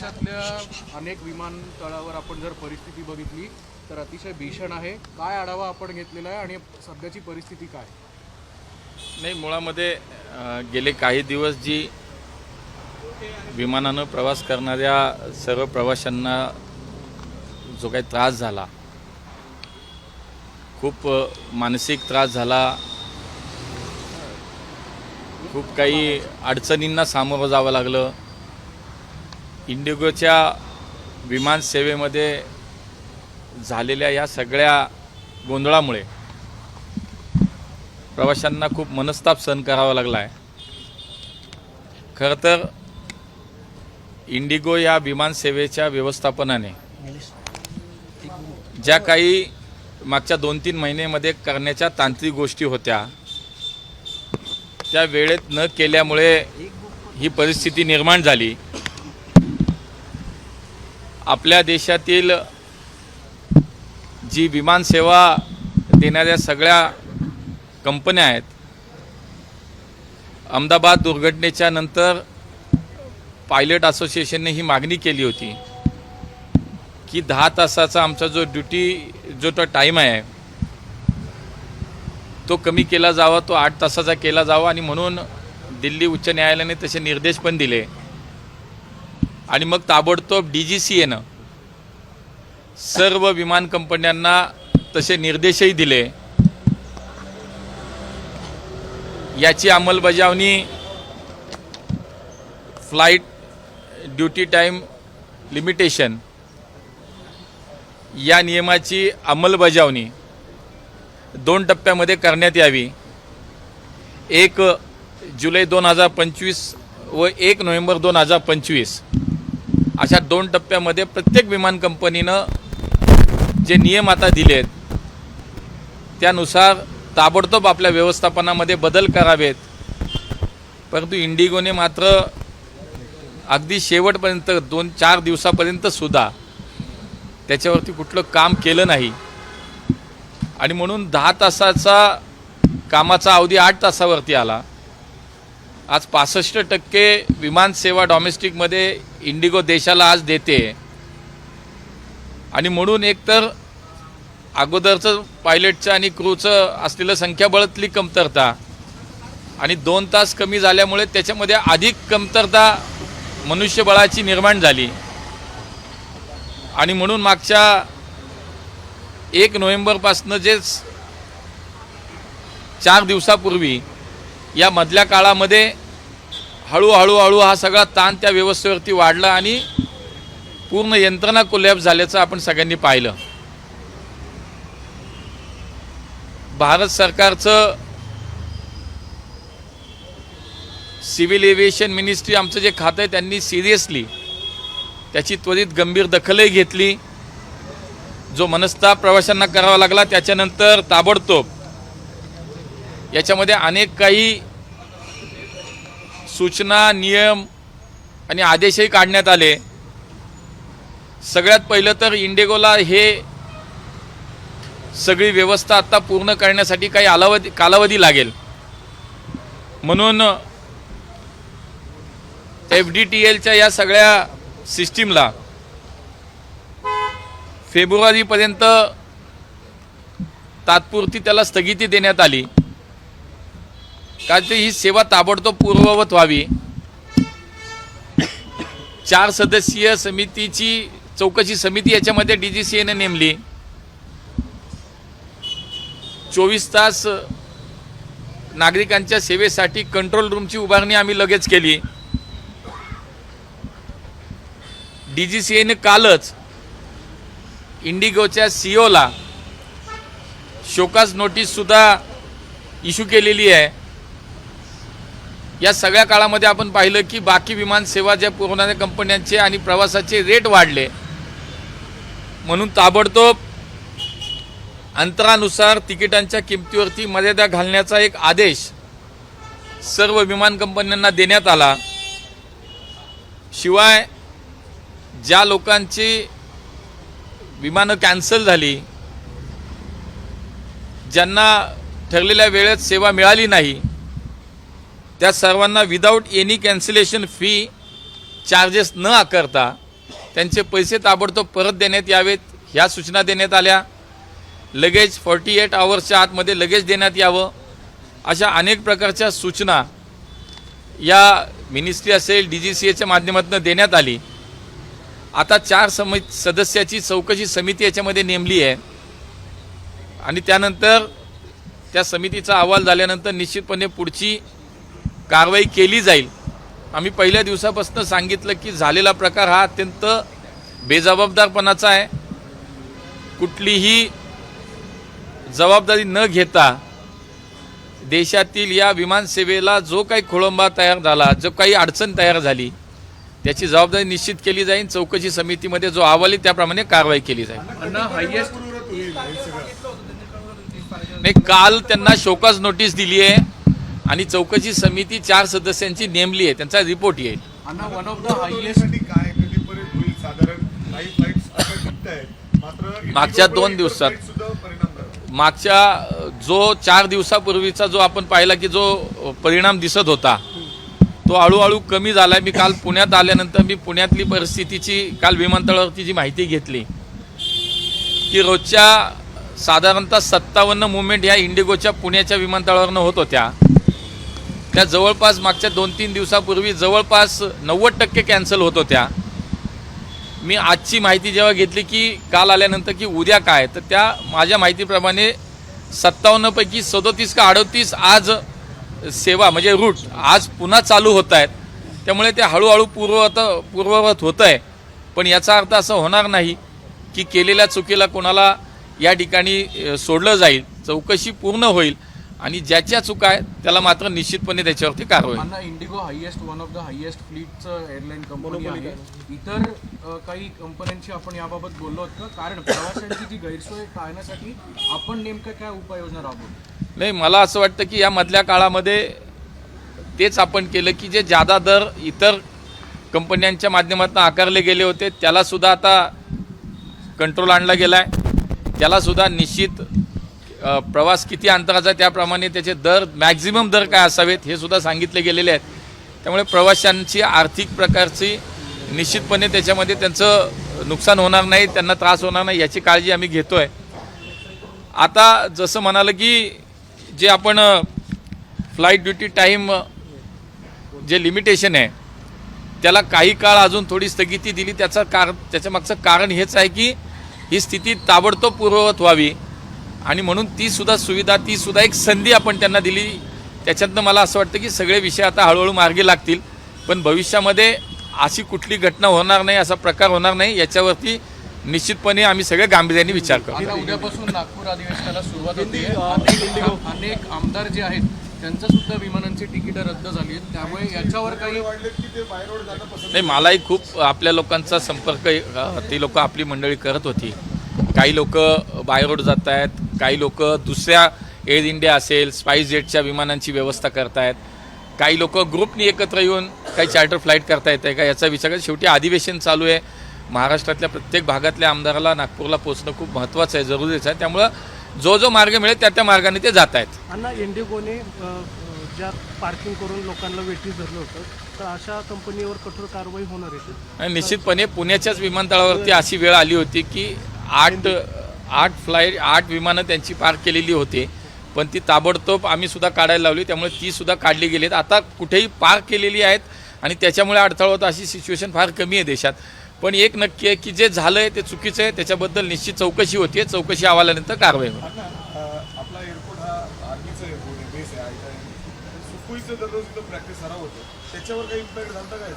देशातल्या अनेक विमानतळावर आपण जर परिस्थिती बघितली तर अतिशय भीषण आहे. काय आढावा आपण घेतलेला आहे आणि सध्याची परिस्थिती काय? नाही, मुळामध्ये गेले काही दिवस जी विमानानं प्रवास करणाऱ्या सर्व प्रवाशांना जो काही त्रास झाला, खूप मानसिक त्रास झाला, खूप काही अडचणींना सामोरं जावं लागलं. इंडिगोच्या विमानसेवेमध्ये झालेल्या या सगळ्या गोंधळामुळे प्रवाशांना खूप मनस्ताप सहन करावा लागला आहे. खरं तर इंडिगो या विमानसेवेच्या व्यवस्थापनाने ज्या काही मागच्या 2-3 महिन्यामध्ये करण्याच्या तांत्रिक गोष्टी होत्या त्या वेळेत न केल्यामुळे ही परिस्थिती निर्माण झाली. आपल्या देशातील जी विमानसेवा देणाऱ्या सगळ्या कंपन्या आहेत, अहमदाबाद दुर्घटनेच्या नंतर पायलट असोसिएशनने ही मागणी केली होती की 10 तासाचा आमचा जो टाईम आहे तो कमी केला जावा, तो 8 तासाचा केला जावा. आणि म्हणून दिल्ली उच्च न्यायालयाने तसे निर्देश पण दिले आणि मग ताबडतोब DGCAनं सर्व विमान कंपन्यांना तसे निर्देशही दिले. याची अंमलबजावणी फ्लाईट ड्युटी टाईम लिमिटेशन या नियमाची अंमलबजावणी 2 टप्प्यामध्ये करण्यात यावी. 1 जुलै 2025 व 1 नोव्हेंबर 2025 अशा 2 टप्प्यामध्ये प्रत्येक विमान कंपनीनं जे नियम आता दिलेत त्यानुसार ताबडतोब आपल्या व्यवस्थापनामध्ये बदल करावेत. परंतु इंडिगोने मात्र अगदी शेवटपर्यंत 2-4 दिवसापर्यंत सुद्धा त्याच्यावरती कुठलं काम केलं नाही आणि म्हणून 10 तासाचा कामाचा अवधी 8 तासावरती आला. आज 65% विमानसेवा डॉमेस्टिकमध्ये इंडिगो देशाला आज देते आणि म्हणून एकतर अगोदरचं पायलटचं आणि क्रूचं असलेलं संख्याबळातली कमतरता आणि 2 तास कमी झाल्यामुळे त्याच्यामध्ये अधिक कमतरता मनुष्यबळाची निर्माण झाली आणि म्हणून मागच्या 1 नोव्हेंबरपासून जे 4 दिवसापूर्वी या मधल्या काळामध्ये हळूहळू हा सगळा ताण त्या व्यवस्थेवरती वाढला आणि पूर्ण यंत्रणा कोलॅप्स झाल्याचं आपण सगळ्यांनी पाहिलं. भारत सरकारचं सिव्हिल एव्हिएशन मिनिस्ट्री आमचं जे खातं आहे त्यांनी सिरियसली त्याची त्वरित गंभीर दखलही घेतली. जो मनस्ताप प्रवाशांना करावा लागला त्याच्यानंतर ताबडतोब याच्यामध्ये अनेक काही सूचना, नियम आणि आदेशही काढण्यात आले. सगळ्यात पहिलं तर इंडिगोला हे सगळी व्यवस्था आता पूर्ण करण्यासाठी काही कालावधी लागेल. म्हणून FDTLच्या या सगळ्या सिस्टीमला फेब्रुवारीपर्यंत तात्पुरती त्याला स्थगिती देण्यात आली कारण ही सेवा ताबडतोब पूर्ववत व्हावी. 4 सदस्यीय समितीची चौकशी समिती याच्यामध्ये DGCAने नेमली. 24 तास नागरिकांच्या सेवेसाठी कंट्रोल रूमची उभारणी आम्ही लगेच केली. DGCAने कालच इंडिगोच्या CEOला शोकास नोटीससुद्धा इश्यू केलेली आहे. या सगळ्या काळामध्ये आपण पाहिलं की बाकी विमानसेवा ज्या पुरवणाऱ्या कंपन्यांचे आणि प्रवासाचे रेट वाढले म्हणून ताबडतोब अंतरानुसार तिकिटांच्या किमतीवरती मर्यादा घालण्याचा एक आदेश सर्व विमान कंपन्यांना देण्यात आला. शिवाय ज्या लोकांची विमानं कॅन्सल झाली, ज्यांना ठरलेल्या वेळेत सेवा मिळाली नाही, त्या सर्वांना without any cancellation fee charges न आकारता त्यांचे पैसे ताबडतोब परत देण्यात यावेत ह्या सूचना देण्यात आल्या. लगेच 48 आवर्सच्या आतमध्ये लगेच देण्यात यावं अशा अनेक प्रकारच्या सूचना या मिनिस्ट्री असेल DGCAच्या माध्यमातून देण्यात आली. आता 4 सदस्याची चौकशी समिती याच्यामध्ये नेमली आहे आणि त्यानंतर त्या समितीचा अहवाल झाल्यानंतर निश्चितपणे पुढची कारवाई केली जाईल. आम्ही पहिल्या दिवसापासून सांगितलं की झालेला प्रकार हा अत्यंत बेजबाबदारपणाचा आहे. कुठलीही जबाबदारी न घेता देशातील या विमानसेवेला जो काही खोळंबा तयार झाला, जो काही अडचण तयार झाली, त्याची जबाबदारी निश्चित केली जाईल. चौकशी समितीमध्ये जो अहवाल आहे त्याप्रमाणे कारवाई केली जाईल. नाही, काल त्यांना शोकॉज नोटीस दिली आहे आणि चौकशी समिती 4 सदस्यांची नेमली आहे. त्यांचा रिपोर्ट येईल. वन ऑफ द हायएस्ट मागच्या 2 दिवसात मागच्या जो 4 दिवसापूर्वीचा जो आपण पाहिला की जो परिणाम दिसत होता तो हळूहळू कमी झाला. मी काल पुण्यात आल्यानंतर मी पुण्यातली परिस्थितीची काल विमानतळावरती जी माहिती घेतली की रोजच्या साधारणतः 57 मुवमेंट ह्या इंडिगोच्या पुण्याच्या विमानतळावरनं होत होत्या. त्या जवळपास मागच्या 2-3 दिवसापूर्वी जवळपास 90% कॅन्सल होत होत्या. मी आजची माहिती जेव्हा घेतली की काल आल्यानंतर की उद्या काय, तर त्या माझ्या माहितीप्रमाणे 57 पैकी 37 का 38 आज सेवा म्हणजे रूट आज पुन्हा चालू होत आहेत. त्यामुळे ते हळूहळू पूर्ववत होतं आहे. पण याचा अर्थ असं होणार नाही की केलेल्या चुकीला कोणाला या ठिकाणी सोडलं जाईल. चौकशी पूर्ण होईल आणि ज्याच्या चुका आहेत त्याला मात्र निश्चितपणे त्याच्यावरती कारवाई. IndiGo one of the highest फ्लीटचं एअरलाईन कंपनी आहे. इतर काही कंपन्यांशी आपण याबाबत बोललो होतो, कारण प्रवाशांची जी गैरसोय टाळण्यासाठी आपण नेमक्या काय उपाययोजना राबवू? नाही, मला असं वाटतं की या मधल्या काळामध्ये तेच आपण केलं की जे जादा दर इतर कंपन्यांच्या माध्यमातून आकारले गेले होते त्यालासुद्धा आता कंट्रोल आणला गेला आहे. त्यालासुद्धा निश्चित प्रवास किती अंतराचा त्याप्रमाणे त्याचे दर मॅक्झिमम दर काय असावेत हे सुद्धा सांगितले गेलेले आहेत. त्यामुळे प्रवाशांची आर्थिक प्रकारची निश्चितपणे त्याच्यामध्ये त्यांचं नुकसान होणार नाही, त्यांना त्रास होणार नाही याची काळजी आम्ही घेतो आहे. आता जसं म्हणालं की जे आपण फ्लाईट ड्युटी टाईम जे लिमिटेशन आहे त्याला काही काळ अजून थोडी स्थगिती दिली. त्याच्या मागचं कारण हेच आहे की ही स्थिती ताबडतोब पूर्ववत व्हावी आणि म्हणून ती सुद्धा एक संधी आपण त्यांना दिली. त्याच्यातनं मला असं वाटतं की सगळे विषय आता हळूहळू मार्गी लागतील. पण भविष्यामध्ये अशी कुठली घटना होणार नाही, असा प्रकार होणार नाही याच्यावरती निश्चितपणे आम्ही सगळे गांभीर्याने विचार करू. आता उद्यापासून नागपूर अधिवेशनाला सुरुवात होते. अनेक आमदार जे आहेत त्यांचं सुद्धा विमानांची तिकीटं रद्द झाली आहेत. त्यामुळे याच्यावर काही नाही, मलाही खूप आपल्या लोकांचा संपर्क ती लोक आपली मंडळी करत होती. काही लोक बाय रोड जात आहेत, काही लोक दुसऱ्या एअर इंडिया असेल स्पाइस जेटच्या विमानांची व्यवस्था करतायत, काही लोक ग्रुपनी एकत्र येऊन काही चार्टर फ्लाईट करता येते का याचा विचार करत. शेवटी अधिवेशन चालू आहे. महाराष्ट्रातल्या प्रत्येक भागातल्या आमदाराला नागपूरला पोहोचणं खूप महत्त्वाचं आहे, जरुरीचं आहे. त्यामुळं जो मार्ग मिळेल त्या मार्गाने ते जात आहेत. अण्णा, इंडिगोने ज्या पार्किंग करून लोकांना वेटीस धरलं होतं, तर अशा कंपनीवर कठोर कारवाई होणार आहे. आणि निश्चितपणे पुण्याच्याच विमानतळावरती अशी वेळ आली होती की 8 विमानं त्यांची पार्क केलेली होती, पण ती ताबडतोब आम्ही सुद्धा काढायला लावली. त्यामुळे ती सुद्धा काढली गेली. आता कुठेही पार्क केलेली आहेत आणि त्याच्यामुळे अडथळा होता अशी सिच्युएशन फार कमी आहे देशात. पण एक नक्की आहे की जे झालं आहे ते चुकीचं आहे. त्याच्याबद्दल निश्चित चौकशी होती. चौकशी अहवालानंतर कारवाई होईल. आपला एअरपोर्ट हा आर्मीचा एअरपोर्ट आहे, बेस आहे. सुखोईचं दररोज इथं प्रॅक्टिस सराव होतो, त्याच्यावर काही इम्पॅक्ट झाला काय?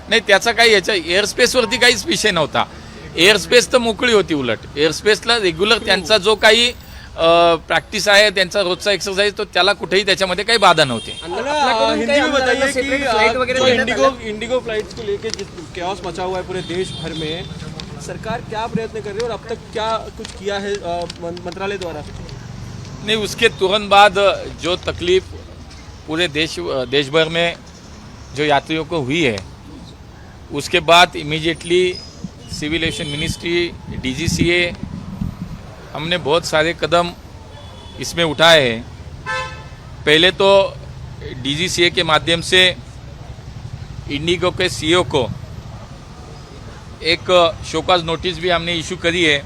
नाही, त्याचा काही याच्या एअरस्पेसवरती काहीच विषय नव्हता. एअरस्पेस तर मोकळी होती. उलट एअरस्पेसला रेग्युलर त्यांचा जो काही प्रैक्टिस है, त्यांचा रोजचा एक्सरसाइज, तो त्याला कुठेही त्याच्यामध्ये काही बाधा नव्हती. हिंदी में बताइए कि जो इंडिगो फ्लाइट्स को लेके कैओस मचा हुआ है पूरे देश भर में, सरकार क्या प्रयत्न कर रही है और अब तक क्या कुछ किया है मंत्रालय द्वारा? नहीं, उसके तुरंत बाद जो तकलीफ पूरे देश भर में जो यात्रियों को हुई है, उसके बाद immediately civil aviation ministry, DGCA, हमने बहुत सारे कदम इसमें उठाए हैं. पहले तो DGCA के माध्यम से इंडिगो के CEO को एक शोकाज नोटिस भी हमने इशू करी है।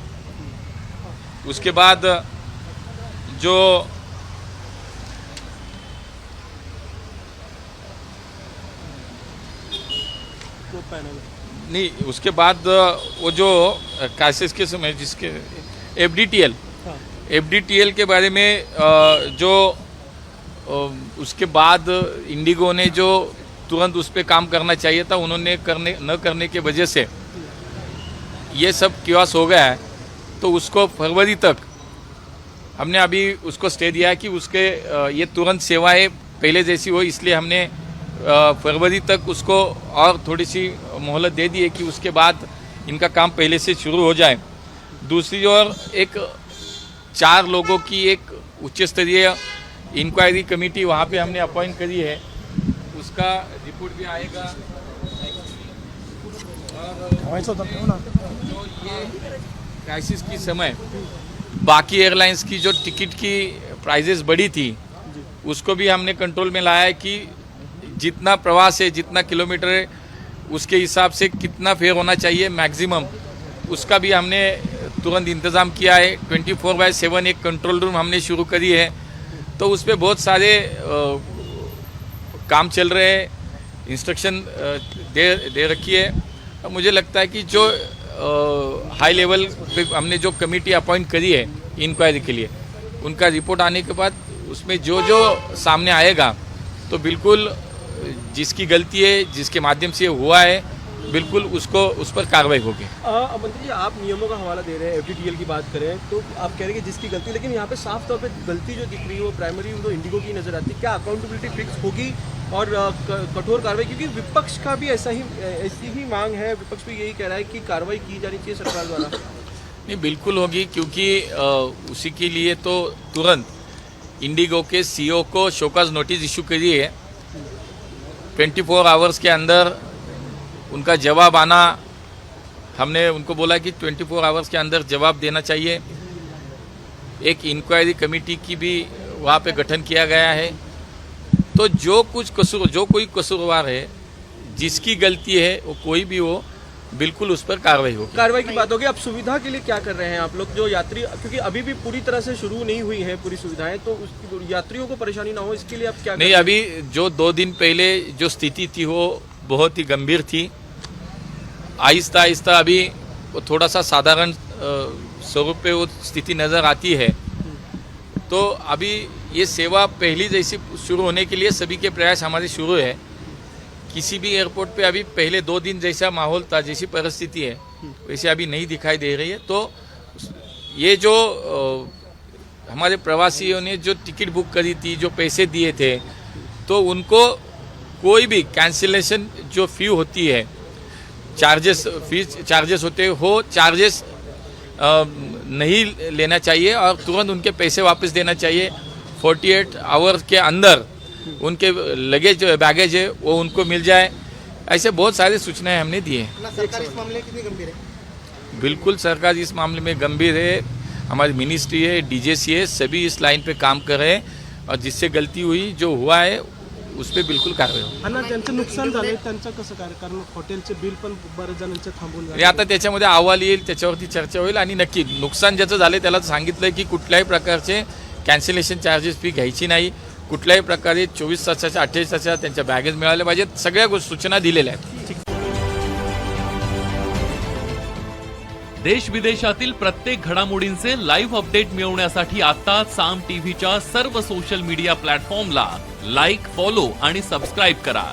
उसके बाद जो पैनल नहीं, उसके बाद वो जो क्राइसिस के समय जिसके एफडीटीएल के बारे में जो उसके बाद इंडिगो ने जो तुरंत उस पर काम करना चाहिए था, उन्होंने न करने के वजह से ये सब कियास हो गया है। तो उसको फरवरी तक हमने अभी उसको स्टे दिया है कि उसके ये तुरंत सेवाएं पहले जैसी हो, इसलिए हमने फरवरी तक उसको और थोड़ी सी मोहलत दे दी है कि उसके बाद इनका काम पहले से शुरू हो जाए। दूसरी ओर एक 4 लोगों की एक उच्च स्तरीय इंक्वायरी कमेटी वहाँ पे हमने अपॉइंट करी है, उसका रिपोर्ट भी आएगा। जो ये क्राइसिस की समय बाकी एयरलाइंस की जो टिकट की प्राइजेस बढ़ी थी, उसको भी हमने कंट्रोल में लाया है कि जितना प्रवास है, जितना किलोमीटर है, उसके हिसाब से कितना फेयर होना चाहिए मैक्सिमम, उसका भी हमने तुरंत इंतज़ाम किया है। 24/7 एक कंट्रोल रूम हमने शुरू करी है। तो उस पर बहुत सारे काम चल रहे हैं, इंस्ट्रक्शन दे रखी है। मुझे लगता है कि जो हाई लेवल पे हमने जो कमेटी अपॉइंट करी है इंक्वायरी के लिए, उनका रिपोर्ट आने के बाद उसमें जो जो सामने आएगा तो बिल्कुल जिसकी गलती है, जिसके माध्यम से हुआ है, बिल्कुल उसको उस पर कार्रवाई होगी। मंत्री जी, आप नियमों का हवाला दे रहे हैं, एफडीटीएल की बात करें तो आप कह रहे हैं कि जिसकी गलती, लेकिन यहाँ पे साफ तौर पे गलती जो दिख रही है वो प्राइमरी तो इंडिगो की नजर आती है। क्या अकाउंटेबिलिटी फिक्स होगी और कठोर कार्रवाई, क्योंकि विपक्ष का भी ऐसी ही मांग है, विपक्ष भी यही कह रहा है कि कार्रवाई की जानी चाहिए सरकार द्वारा। नहीं, बिल्कुल होगी, क्योंकि उसी के लिए तो तुरंत इंडिगो के सीईओ को शोकाज नोटिस इशू करी है। 24 आवर्स के अंदर उनका जवाब आना, हमने उनको बोला कि 24 आवर्स के अंदर जवाब देना चाहिए। एक इंक्वायरी कमेटी की भी वहाँ पे गठन किया गया है। तो जो कोई कसूरवार है, जिसकी गलती है, वो कोई भी हो, बिल्कुल उस पर कार्रवाई होगी। कार्रवाई की बात होगी। अब सुविधा के लिए क्या कर रहे हैं आप लोग, जो यात्री, क्योंकि अभी भी पूरी तरह से शुरू नहीं हुई है पूरी सुविधाएं, तो यात्रियों को परेशानी ना हो इसके लिए आप क्या नहीं, अभी जो 2 दिन पहले जो स्थिति थी वो बहुत ही गंभीर थी। आहिस्ता आहिस्ता अभी वो थोड़ा सा साधारण स्वरूप पे वो स्थिति नज़र आती है। तो अभी ये सेवा पहली जैसी शुरू होने के लिए सभी के प्रयास हमारे शुरू है। किसी भी एयरपोर्ट पे अभी पहले 2 दिन जैसा माहौल था, जैसी परिस्थिति है, वैसे अभी नहीं दिखाई दे रही है। तो ये जो हमारे प्रवासियों ने जो टिकट बुक करी थी, जो पैसे दिए थे, तो उनको कोई भी कैंसिलेशन जो फ़ी होती है, चार्जेस होते हो, चार्जेस नहीं लेना चाहिए और तुरंत उनके पैसे वापस देना चाहिए। 48 आवर्स के अंदर उनके लगेज बैगेज है वो उनको मिल जाए। ऐसे बहुत सारी सूचनाएं हमने दी हैं। सरकार इस मामले में कितनी गंभीर है? बिल्कुल सरकार इस मामले में गंभीर है। हमारी मिनिस्ट्री है, डीजेसी है, सभी इस लाइन पे काम कर रहे हैं और जिससे गलती हुई, जो हुआ है, उस पर बिल्कुल कार्रवाई होगी। आणि ज्यांचं नुकसान झालंय त्यांचं कसं काय? कारण हॉटेलचे बिल पण बरेच जणांचे थांबून आणि आता त्याच्यामध्ये अहवाल येईल, त्याच्यावरती चर्चा होईल आणि नक्की नुकसान ज्याचं झालं त्याला सांगितलं की कुठल्याही प्रकारचे कॅन्सलेशन चार्जेस फी घ्यायची नाही, कुठल्याही प्रकारे 24 तासाच्या 48 तासाच्या त्यांच्या बॅगेज मिळाल्या पाहिजेत, सगळ्या सूचना दिलेल्या आहेत। देश विदेशातील प्रत्येक घडामोडींचे लाईव्ह अपडेट मिळवण्यासाठी आता साम टीव्हीच्या सर्व सोशल मीडिया प्लॅटफॉर्मला लाईक, फॉलो आणि सबस्क्राईब करा।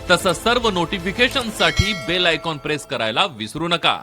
तसंच सर्व नोटिफिकेशनसाठी बेल आयकॉन प्रेस करायला विसरू नका।